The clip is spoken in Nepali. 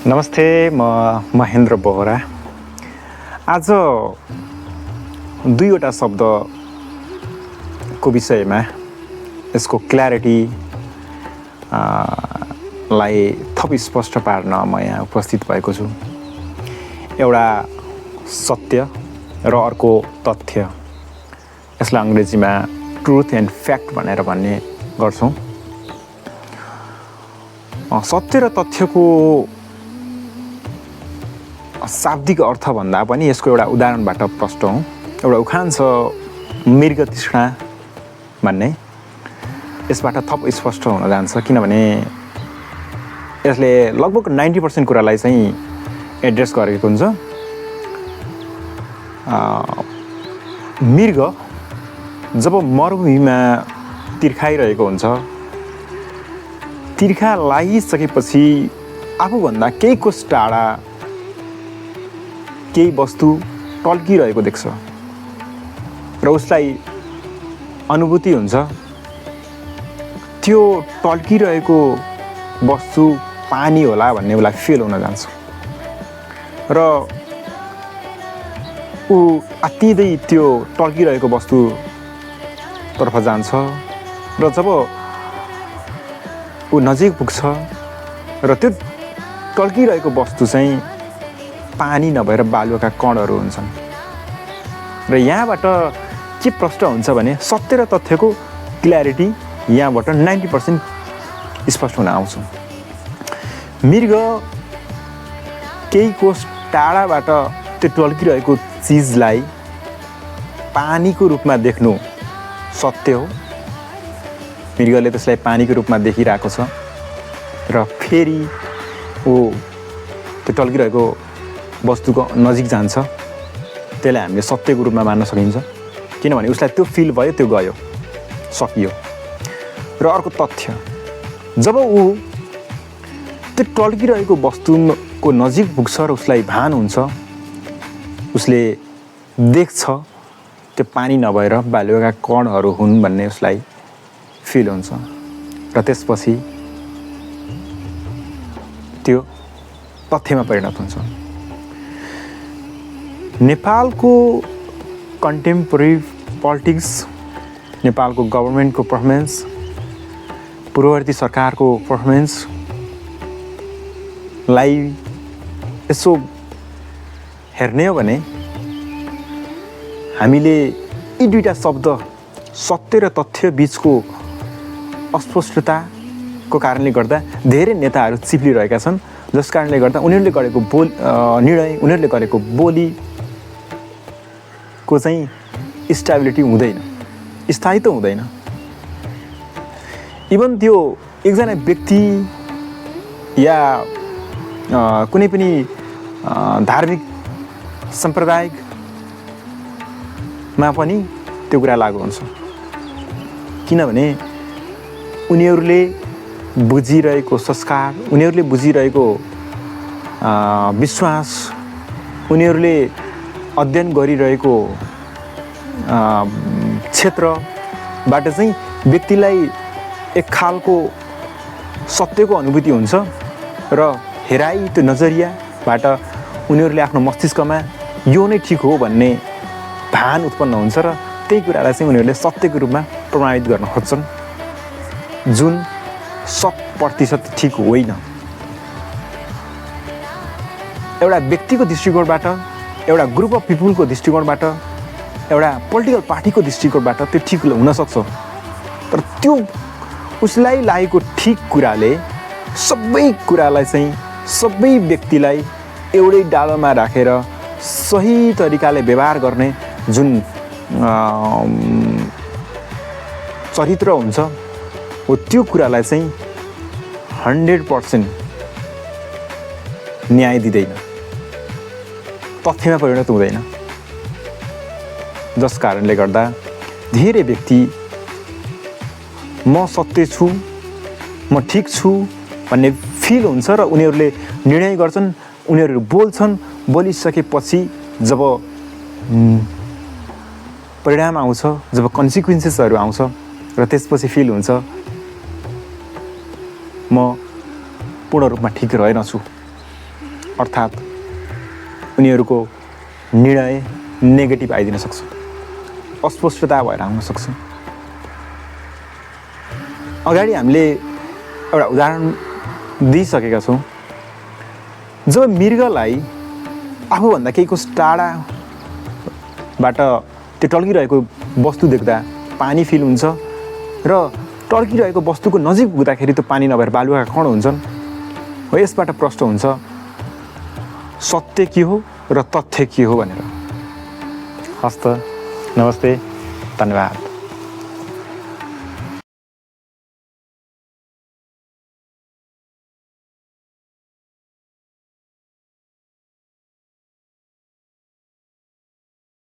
नमस्ते, म महेन्द्र बोहरा। आज दुईवटा शब्दको विषयमा यसको क्ल्यारिटी लाई थप स्पष्ट पार्न म यहाँ उपस्थित भएको छु। एउटा सत्य र अर्को तथ्य। यसलाई अङ्ग्रेजीमा ट्रुथ एन्ड फ्याक्ट भनेर भन्ने गर्छौँ। सत्य र तथ्यको शाब्दिक अर्थ भन्दा पनि यसको एउटा उदाहरणबाट प्रष्ट हौँ। एउटा उखान छ, मृग तृष्णा भन्ने। यसबाट थप स्पष्ट हुन जान्छ, किनभने यसले लगभग 90% कुरालाई चाहिँ एड्रेस गरेको हुन्छ। मृग जब मरुभूमिमा तिर्खाइरहेको हुन्छ, तिर्खा लागिसकेपछि आफूभन्दा केही कोस टाढा केही वस्तु टल्किरहेको देख्छ र उसलाई अनुभूति हुन्छ त्यो टल्किरहेको वस्तु पानी होला भन्ने उसलाई फिल हुन जान्छ र ऊ आत्तिँदै त्यो टल्किरहेको वस्तुतर्फ जान्छ र जब ऊ नजिक पुग्छ र त्यो टल्किरहेको वस्तु चाहिँ पानी नभएर बालुवाका कणहरू हुन्छन्। र यहाँबाट के प्रश्न हुन्छ भने सत्य र तथ्यको क्ल्यारिटी यहाँबाट 90% स्पष्ट हुन आउँछ। मृग केही कोस टाढाबाट त्यो टल्किरहेको चिजलाई पानीको रूपमा देख्नु सत्य हो। मृगले त्यसलाई पानीको रूपमा देखिरहेको छ र फेरि ऊ त्यो टल्किरहेको वस्तुको नजिक जान्छ। त्यसलाई हामीले सत्यको रूपमा मान्न सकिन्छ, किनभने उसलाई त्यो फिल भयो, त्यो गयो, सकियो। र अर्को तथ्य, जब ऊ त्यो टल्किरहेको वस्तुको नजिक पुग्छ र उसलाई भान हुन्छ, उसले देख्छ त्यो पानी नभएर बालुवाका कणहरू हुन् भन्ने उसलाई फिल हुन्छ र त्यसपछि त्यो तथ्यमा परिणत हुन्छ। नेपालको कन्टेम्पोरेरी पोलिटिक्स, नेपालको गभर्मेन्टको पर्फर्मेन्स, पूर्ववर्ती सरकारको पर्फर्मेन्सलाई यसो हेर्ने हो भने हामीले यी दुईटा शब्द सत्य र तथ्य बीचको अस्पष्टताको कारणले गर्दा धेरै नेताहरू चिप्लिरहेका छन्, जस कारणले गर्दा उनीहरूले गरेको निर्णय, उनीहरूले गरेको बोलीको चाहिँ स्टेबिलिटी हुँदैन, स्थायित्व हुँदैन। इभन त्यो एकजना व्यक्ति या कुनै पनि धार्मिक सम्प्रदायमा पनि त्यो कुरा लागु हुन्छ, किनभने उनीहरूले बुझिरहेको संस्कार, उनीहरूले बुझिरहेको विश्वास, उनीहरूले अध्ययन गरिरहेको क्षेत्रबाट चाहिँ व्यक्तिलाई एक खालको सत्यको अनुभूति हुन्छ र हेराइ त्यो नजरियाबाट उनीहरूले आफ्नो मस्तिष्कमा यो नै ठिक हो भन्ने भान उत्पन्न हुन्छ र त्यही कुरालाई चाहिँ उनीहरूले सत्यको रूपमा प्रमाणित गर्न खोज्छन्, जुन 100% ठिक होइन। एउटा व्यक्तिको दृष्टिकोणबाट, एउटा ग्रुप अफ पिपुलको दृष्टिकोणबाट, एउटा पोलिटिकल पार्टीको दृष्टिकोणबाट त्यो ठिक हुनसक्छ, तर त्यो उसलाई लागेको ठिक कुराले सबै कुरालाई चाहिँ, सबै व्यक्तिलाई एउटै डालोमा राखेर सही तरिकाले व्यवहार गर्ने जुन चरित्र हुन्छ हो, त्यो कुरालाई चाहिँ 100% न्याय दिँदैन, तथ्यमा परिणत हुँदैन। जस कारणले गर्दा धेरै व्यक्ति म सत्य छु, म ठिक छु भन्ने फिल हुन्छ र उनीहरूले निर्णय गर्छन्, उनीहरू बोल्छन्। बोलिसकेपछि जब परिणाम आउँछ, जब कन्सिक्वेन्सेसहरू आउँछ र त्यसपछि फिल हुन्छ म पूर्ण रूपमा ठिक रहेनछु अर्थात् उनीहरूको निर्णय नेगेटिभ आइदिन सक्छ, अस्पष्टता भएर आउन सक्छ। अगाडि हामीले एउटा उदाहरण दिइसकेका छौँ। जब मृगलाई आफूभन्दा केही कोस टाढाबाट त्यो टल्किरहेको वस्तु देख्दा पानी फिल हुन्छ र टल्किरहेको वस्तुको नजिक पुग्दाखेरि त्यो पानी नभएर बालुवाका कण हुन्छन्। हो, यसबाट प्रश्न हुन्छ सत्य के हो र तथ्य के हो भनेर। हस्त, नमस्ते, धन्यवाद।